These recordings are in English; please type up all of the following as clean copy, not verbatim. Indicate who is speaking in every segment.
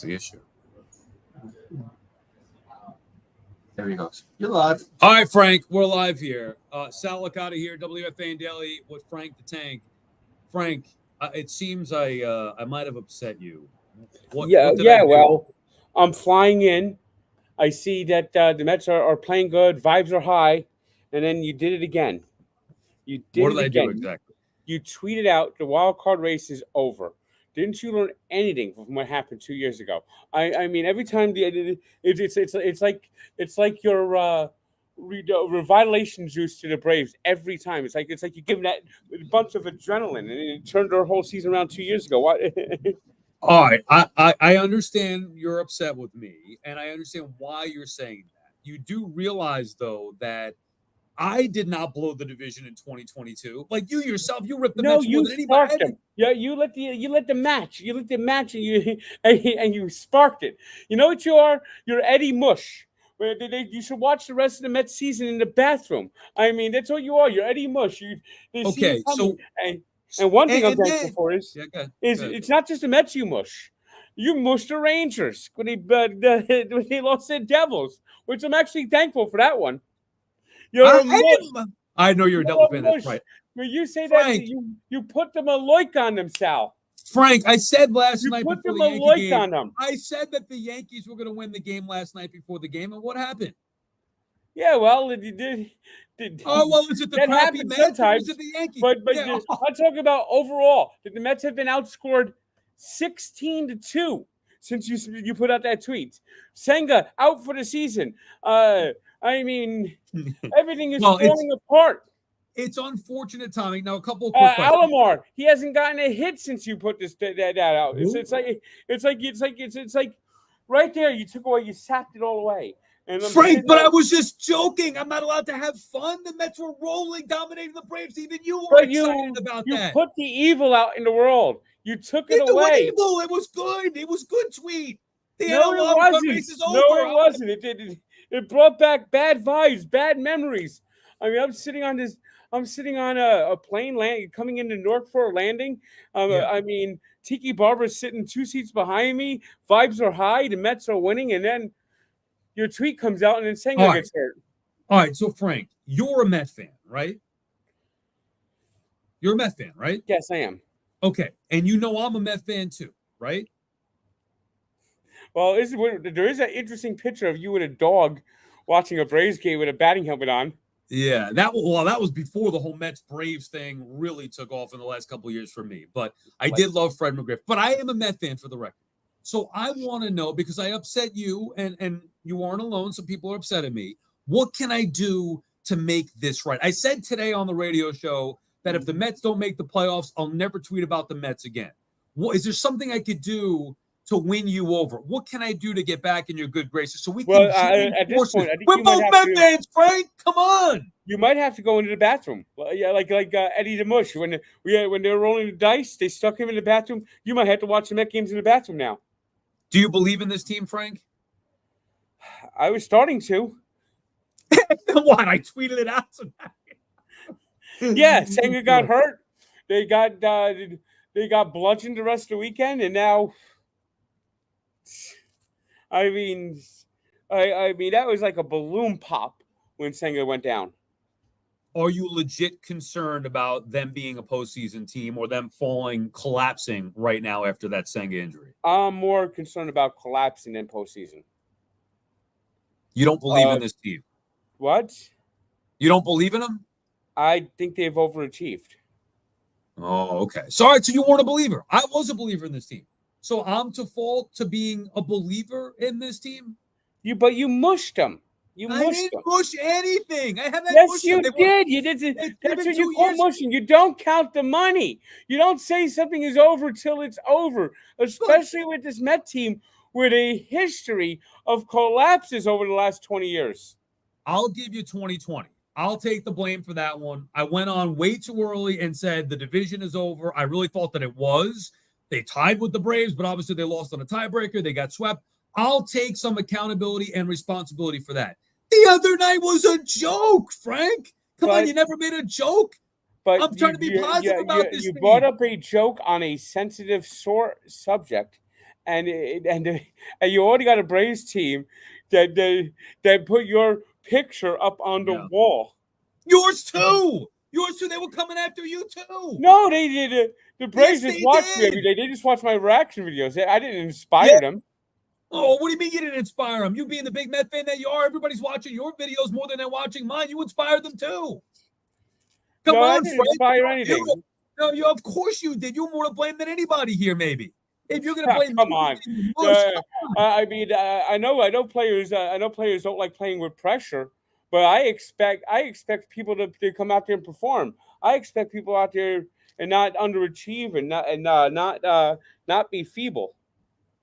Speaker 1: That's the issue.
Speaker 2: There he goes. You're live.
Speaker 1: All right, Frank, we're live here. Sal Licata here, WFAN Daily with Frank the Tank. Frank, it seems I might have upset you. What did I do?
Speaker 3: Well, I'm flying in. I see that the Mets are playing good. Vibes are high. And then you did it again.
Speaker 1: What did I do exactly?
Speaker 3: You tweeted out the wild card race is over. Didn't you learn anything from what happened 2 years ago? I mean, every time it's like your revitalization juice to the Braves every time. It's like you give them that bunch of adrenaline, and it turned their whole season around 2 years ago. What?
Speaker 1: All right, I understand you're upset with me, and I understand why you're saying that. You do realize, though, that I did not blow the division in 2022. Like you yourself, you ripped the Mets more than anybody.
Speaker 3: Them. Yeah, you let the match, and you sparked it. You know what you are? You're Eddie Mush. You should watch the rest of the Mets season in the bathroom. I mean, that's what you are. You're Eddie Mush.
Speaker 1: Okay, so
Speaker 3: and one thing I'm thankful for is it's not just the Mets you mush. You mushed the Rangers when they lost the Devils, which I'm actually thankful for that one.
Speaker 1: I know you're a Devil fan. That's right.
Speaker 3: When you say Frank, that you put the Maloik on them, Sal.
Speaker 1: Frank, I said last night before the Yankee game,
Speaker 3: on them.
Speaker 1: I said that the Yankees were going to win the game last night before the game, and what happened?
Speaker 3: Yeah, well, you did.
Speaker 1: Is it the crappy Mets or is it the Yankees?
Speaker 3: But I'm talking about overall. The Mets have been outscored 16-2 since you put out that tweet. Senga out for the season. I mean, everything is falling apart.
Speaker 1: It's unfortunate, Tommy. Now, a couple of quick questions.
Speaker 3: Alomar, he hasn't gotten a hit since you put that out. It's like right there. You took away, you sapped it all away. And
Speaker 1: Frank, but I was just joking. I'm not allowed to have fun. The Mets were rolling, dominating the Braves. Even you were excited about that.
Speaker 3: You put the evil out in the world. You took it away.
Speaker 1: Evil. It was good. It was good tweet.
Speaker 3: No, it wasn't. It brought back bad vibes, bad memories. I mean, I'm sitting on a plane coming into Newark for a landing. I mean, Tiki Barber's sitting 2 seats behind me. Vibes are high. The Mets are winning, and then your tweet comes out, and then Senga gets hurt.
Speaker 1: All right, so Frank, you're a Met fan, right? You're a Met fan, right?
Speaker 3: Yes, I am.
Speaker 1: Okay, and you know I'm a Met fan too, right?
Speaker 3: Well, there is an interesting picture of you with a dog watching a Braves game with a batting helmet on.
Speaker 1: Yeah, that was before the whole Mets Braves thing really took off in the last couple of years for me. But I did love Fred McGriff. But I am a Met fan for the record. So I want to know, because I upset you, and you aren't alone, some people are upset at me. What can I do to make this right? I said today on the radio show that if the Mets don't make the playoffs, I'll never tweet about the Mets again. Is there something I could do to win you over? What can I do to get back in your good graces so we can
Speaker 3: at this point, I think
Speaker 1: we're both Met fans, Frank. Come on.
Speaker 3: You might have to go into the bathroom. Yeah, like Eddie the Mush. When they were rolling the dice, they stuck him in the bathroom. You might have to watch the Met games in the bathroom now.
Speaker 1: Do you believe in this team, Frank?
Speaker 3: I was starting to.
Speaker 1: What? I tweeted it out tonight.
Speaker 3: Yeah, Senga got hurt. They got bludgeoned the rest of the weekend, and now I mean that was like a balloon pop when Senga went down.
Speaker 1: Are you legit concerned about them being a postseason team or them collapsing right now after that Senga injury?
Speaker 3: I'm more concerned about collapsing than postseason.
Speaker 1: You don't believe in this team?
Speaker 3: What?
Speaker 1: You don't believe in them?
Speaker 3: I think they've overachieved.
Speaker 1: Oh, okay. Sorry, so you weren't a believer. I was a believer in this team. So I'm to fault to being a believer in this team?
Speaker 3: But you mushed them.
Speaker 1: I didn't push anything. I haven't.
Speaker 3: Yes, you did. You did. That's what you call mushing. You don't count the money. You don't say something is over till it's over. Especially with this Met team, with a history of collapses over the last 20 years.
Speaker 1: I'll give you 2020. I'll take the blame for that one. I went on way too early and said the division is over. I really thought that it was. They tied with the Braves, but obviously they lost on a tiebreaker. They got swept. I'll take some accountability and responsibility for that. The other night was a joke, Frank. Come on, you never made a joke.
Speaker 3: But
Speaker 1: I'm trying to be positive about this.
Speaker 3: You brought up a joke on a sensitive, sore subject, and you already got a Braves team that put your picture up on the wall.
Speaker 1: Yours too. Yours too. They were coming after you too.
Speaker 3: No, they did. The Braves just watch me every day. They just watch my reaction videos. I didn't inspire them.
Speaker 1: Oh, what do you mean you didn't inspire them? You being the big Met fan that you are, everybody's watching your videos more than they're watching mine. You inspired them too. Come on,
Speaker 3: I didn't inspire anything.
Speaker 1: No, of course you did. You're more to blame than anybody here, maybe. If you're gonna blame,
Speaker 3: come on. I mean, I know players don't like playing with pressure, but I expect people to come out there and perform. I expect people out there and not underachieve and not be feeble.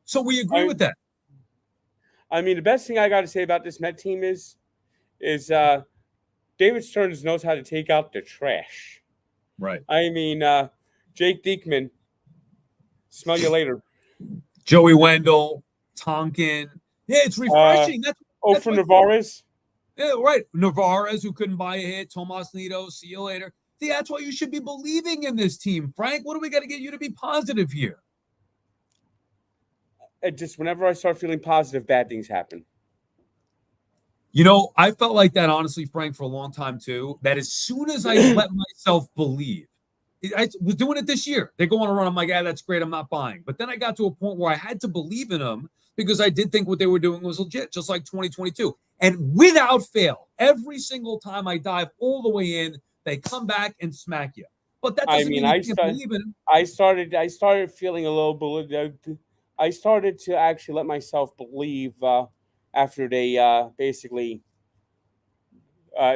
Speaker 1: So we agree with that.
Speaker 3: I mean, the best thing I got to say about this Met team is David Stearns knows how to take out the trash.
Speaker 1: Right.
Speaker 3: I mean, Jake Diekman, smell you later.
Speaker 1: Joey Wendell, Tonkin. Yeah, it's refreshing.
Speaker 3: That's for Narvaez.
Speaker 1: Yeah, right. Narvaez, who couldn't buy a hit. Tomas Nido, see you later. See, that's why you should be believing in this team, Frank. What do we got to get you to be positive here?
Speaker 3: Just whenever I start feeling positive, bad things happen.
Speaker 1: You know, I felt like that, honestly, Frank, for a long time, too, that as soon as I let myself believe, I was doing it this year. They're going to run. I'm like, that's great. I'm not buying. But then I got to a point where I had to believe in them because I did think what they were doing was legit, just like 2022. And without fail, every single time I dive all the way in, they come back and smack you. But that doesn't mean you can't believe in them.
Speaker 3: I started feeling a little. I started to actually let myself believe after they basically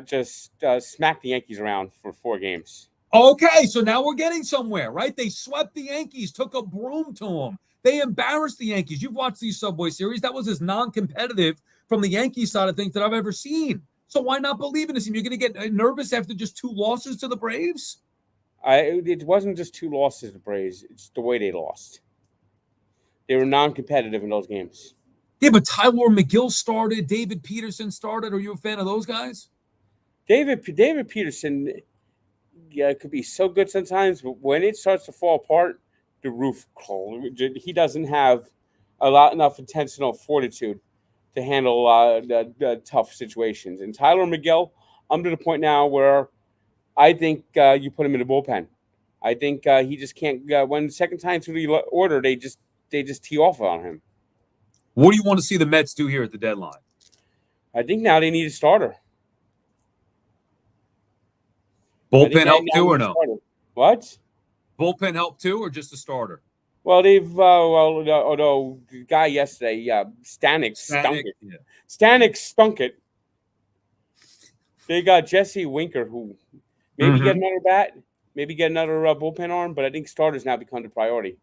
Speaker 3: just smacked the Yankees around for 4 games.
Speaker 1: Okay, so now we're getting somewhere, right? They swept the Yankees, took a broom to them. They embarrassed the Yankees. You've watched these Subway Series. That was as non-competitive from the Yankees side of things that I've ever seen. So why not believe in this team? You're going to get nervous after just 2 losses to the Braves?
Speaker 3: It wasn't just 2 losses to the Braves. It's the way they lost. They were non-competitive in those games.
Speaker 1: Yeah, but Tyler McGill started. David Peterson started. Are you a fan of those guys?
Speaker 3: David Peterson could be so good sometimes, but when it starts to fall apart, the roof crawls. He doesn't have enough intentional fortitude to handle the tough situations. And Tyler McGill, I'm to the point now where I think you put him in the bullpen. I think he just can't. When the second time through the order, they just tee off on him.
Speaker 1: What do you want to see the Mets do here at the deadline?
Speaker 3: I think now they need a starter.
Speaker 1: Bullpen help too or no?
Speaker 3: What?
Speaker 1: Bullpen help too or just a starter?
Speaker 3: Well, they've the guy yesterday, Stanek stunk it. Yeah. Stanek stunk it. They got Jesse Winker, who maybe get another bat, maybe get another bullpen arm, but I think starters now become the priority.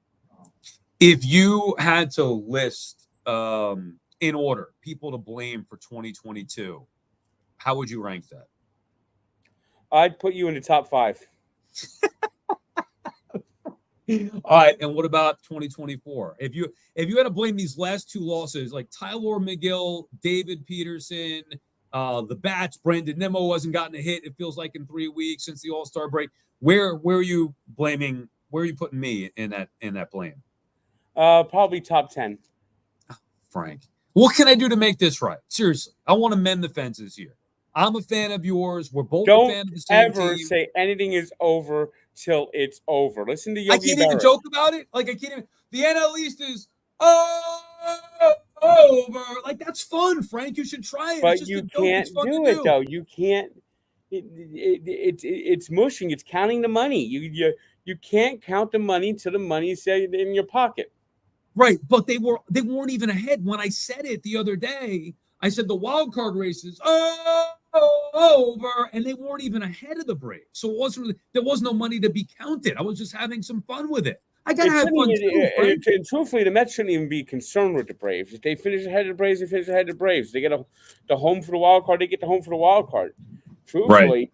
Speaker 1: If you had to list in order people to blame for 2022, how would you rank that?
Speaker 3: I'd put you in the top 5.
Speaker 1: All right, and what about 2024? If you had to blame these last 2 losses, like Tyler McGill, David Peterson, the bats, Brandon Nimmo hasn't gotten a hit, it feels like, in 3 weeks since the All-Star break. Where are you blaming? Where are you putting me in that blame?
Speaker 3: Probably top 10.
Speaker 1: Frank, what can I do to make this right? Seriously, I want to mend the fences here. I'm a fan of yours. We're both a fan of the same team.
Speaker 3: Don't ever say anything is over till it's over. Listen to Yogi
Speaker 1: I can't
Speaker 3: Berra.
Speaker 1: even joke about it. Like, I can't even. The NL East is over. Like, that's fun, Frank. You should try it.
Speaker 3: But you can't do it, though. You can't. It's mushing. It's counting the money. You can't count the money until the money's in your pocket.
Speaker 1: Right, but they weren't even ahead. When I said it the other day, I said the wild card races over, and they weren't even ahead of the Braves. So it wasn't really, there was no money to be counted. I was just having some fun with it. I gotta have fun too.
Speaker 3: And truthfully, the Mets shouldn't even be concerned with the Braves. If they finish ahead of the Braves, they finish ahead of the Braves. They get the home for the wild card. They get the home for the wild card. Truthfully,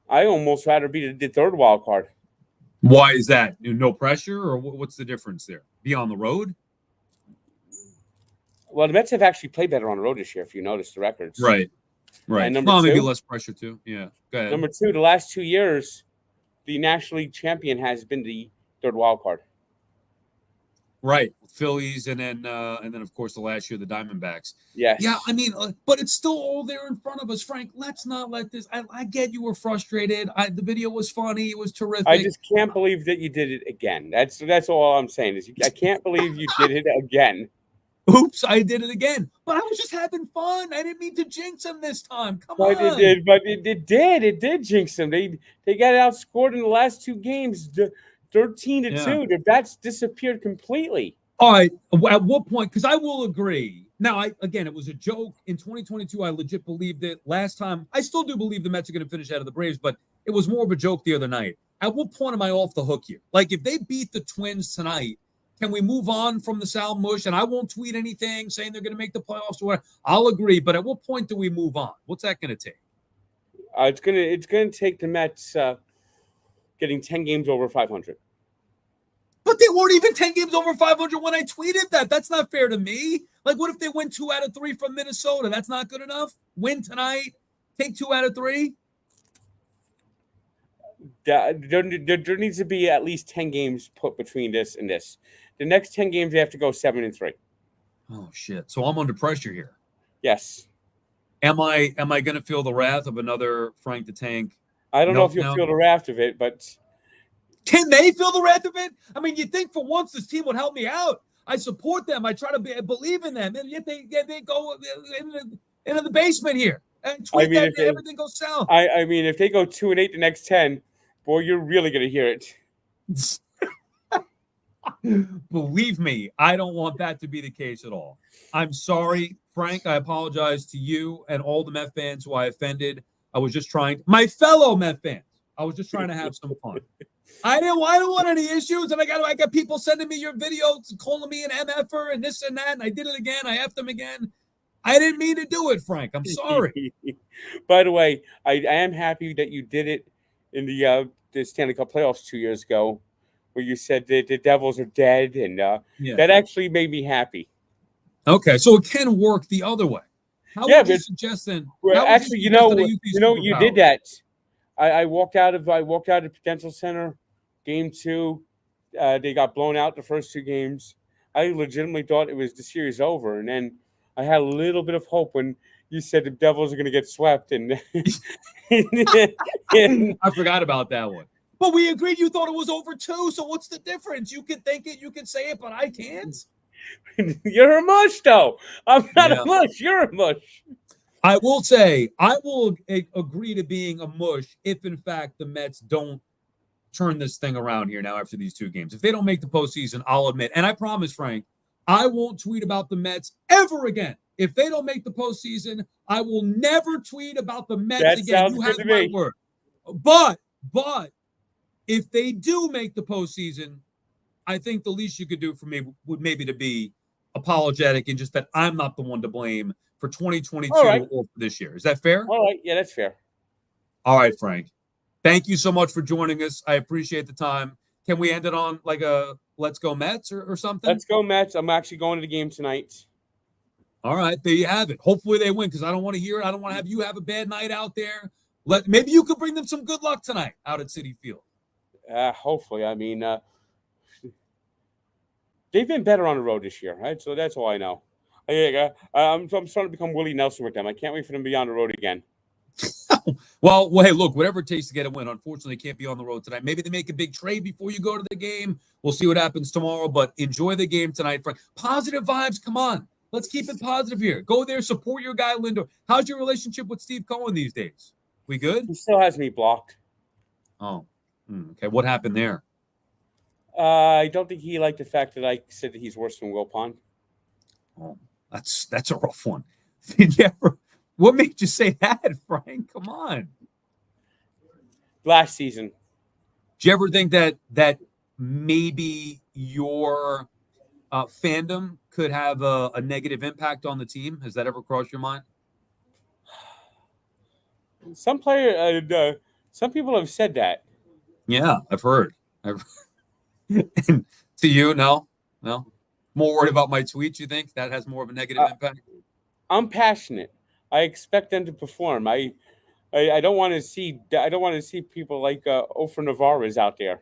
Speaker 3: I almost rather be the 3rd wild card.
Speaker 1: Why is that? No pressure, or what's the difference there? Be on the road?
Speaker 3: Well, the Mets have actually played better on the road this year, if you notice the records.
Speaker 1: Right. And number 2, maybe less pressure too. Yeah. Go ahead.
Speaker 3: Number 2, the last 2 years, the National League champion has been the 3rd wild card.
Speaker 1: Right, Phillies, and then of course the last year the Diamondbacks.
Speaker 3: Yes.
Speaker 1: Yeah, I mean, but it's still all there in front of us, Frank. Let's not let this. I get you were frustrated. The video was funny. It was terrific.
Speaker 3: I just can't believe that you did it again. That's all I'm saying is I can't believe you did it again.
Speaker 1: Oops, I did it again. But I was just having fun. I didn't mean to jinx him this time. Come on.
Speaker 3: It did jinx them. They got outscored in the last 2 games, 13-2. Their bats disappeared completely.
Speaker 1: All right. At what point? Because I will agree. Now, again, it was a joke. In 2022, I legit believed it. Last time, I still do believe the Mets are going to finish out of the Braves, but it was more of a joke the other night. At what point am I off the hook here? Like, if they beat the Twins tonight, can we move on from the Sal Mush? And I won't tweet anything saying they're going to make the playoffs or whatever. I'll agree. But at what point do we move on? What's that going to take?
Speaker 3: It's gonna take the Mets getting 10 games over 500.
Speaker 1: But they weren't even 10 games over 500 when I tweeted that. That's not fair to me. Like, what if they win 2 out of 3 from Minnesota? That's not good enough? Win tonight, take 2 out of 3?
Speaker 3: There needs to be at least 10 games put between this and this. The next 10 games, they have to go 7-3.
Speaker 1: Oh, shit. So I'm under pressure here.
Speaker 3: Yes.
Speaker 1: Am I going to feel the wrath of another Frank the Tank?
Speaker 3: I don't know if you'll feel the wrath of it, but...
Speaker 1: Can they feel the wrath of it? I mean, you think for once this team would help me out. I support them. I try to believe in them. And yet they go into the basement here. And tweet everything goes south.
Speaker 3: I mean, if they go 2-8 the next 10, boy, you're really going to hear it.
Speaker 1: Believe me, I don't want that to be the case at all. I'm sorry, Frank. I apologize to you and all the Met fans who I offended. I was just trying, my fellow Met fans, I was just trying to have some fun. I don't want any issues, and I got people sending me your videos, calling me an MFer and this and that, and I did it again. I effed them again. I didn't mean to do it, Frank. I'm sorry.
Speaker 3: By the way, I am happy that you did it in the Stanley Cup playoffs 2 years ago, where you said that the Devils are dead, and that actually made me happy.
Speaker 1: Okay, so it can work the other way. How would you suggest then?
Speaker 3: Well, actually, you did that. I walked out of the Prudential Center, Game 2. They got blown out the first 2 games. I legitimately thought it was the series over, and then I had a little bit of hope when you said the Devils are going to get swept, and
Speaker 1: I forgot about that one. But we agreed you thought it was over too. So what's the difference? You can think it, you can say it, but I can't.
Speaker 3: You're a mush, though. I'm not a mush. You're a mush.
Speaker 1: I will say, I will agree to being a mush if, in fact, the Mets don't turn this thing around here now after these 2 games. If they don't make the postseason, I'll admit, and I promise, Frank, I won't tweet about the Mets ever again. If they don't make the postseason, I will never tweet about the Mets again. You have my word. But if they do make the postseason, I think the least you could do for me would maybe to be apologetic and just that I'm not the one to blame for 2022 or for this year. Is that fair?
Speaker 3: All right. Yeah, that's fair.
Speaker 1: All right, Frank. Thank you so much for joining us. I appreciate the time. Can we end it on like a let's go Mets or something?
Speaker 3: Let's go Mets. I'm actually going to the game tonight.
Speaker 1: All right. There you have it. Hopefully they win because I don't want to hear it. I don't want to have you have a bad night out there. Maybe you could bring them some good luck tonight out at Citi Field.
Speaker 3: Hopefully. I mean, they've been better on the road this year, right? So that's all I know. I'm starting to become Willie Nelson with them. I can't wait for them to be on the road again.
Speaker 1: Well, hey, look, whatever it takes to get a win. Unfortunately, can't be on the road tonight. Maybe they make a big trade before you go to the game. We'll see what happens tomorrow, but enjoy the game tonight, Frank. Positive vibes. Come on. Let's keep it positive here. Go there, support your guy, Lindor. How's your relationship with Steve Cohen these days? We good?
Speaker 3: He still has me blocked.
Speaker 1: Oh, okay. What happened there?
Speaker 3: I don't think he liked the fact that I said that he's worse than Will Pond.
Speaker 1: Oh, that's a rough one. Did you ever? What made you say that, Frank? Come on.
Speaker 3: Last season.
Speaker 1: Do you ever think that maybe your fandom could have a negative impact on the team? Has that ever crossed your mind?
Speaker 3: Some people have said that.
Speaker 1: Yeah, I've heard. And to you, no. More worried about my tweets. You think that has more of a negative impact?
Speaker 3: I'm passionate. I expect them to perform. I don't want to see people like Ofra Navarez out there.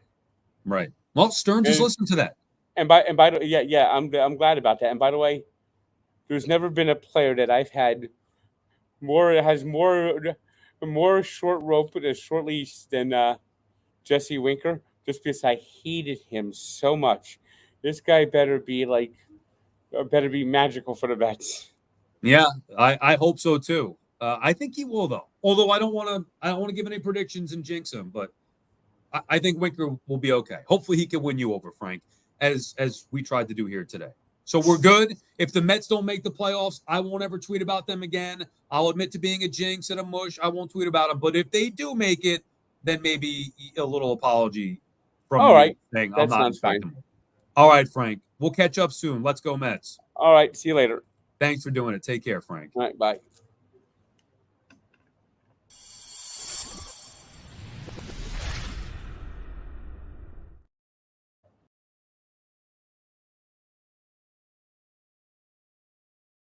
Speaker 1: Right. Well, Stern just listened to that.
Speaker 3: I'm glad about that. And by the way, there's never been a player that I've had more short rope with a short leash than Jesse Winker, just because I hated him so much. This guy better be magical for the Mets.
Speaker 1: Yeah, I hope so too. I think he will though. Although I don't want to give any predictions and jinx him, but I think Winker will be okay. Hopefully he can win you over, Frank, as we tried to do here today. So we're good. If the Mets don't make the playoffs, I won't ever tweet about them again. I'll admit to being a jinx and a mush. I won't tweet about them. But if they do make it, then maybe a little apology from
Speaker 3: All
Speaker 1: you
Speaker 3: right.
Speaker 1: saying
Speaker 3: That
Speaker 1: I'm not
Speaker 3: sounds fine.
Speaker 1: expecting them. All right, Frank. We'll catch up soon. Let's go Mets.
Speaker 3: All right. See you later.
Speaker 1: Thanks for doing it. Take care, Frank.
Speaker 3: All right. Bye.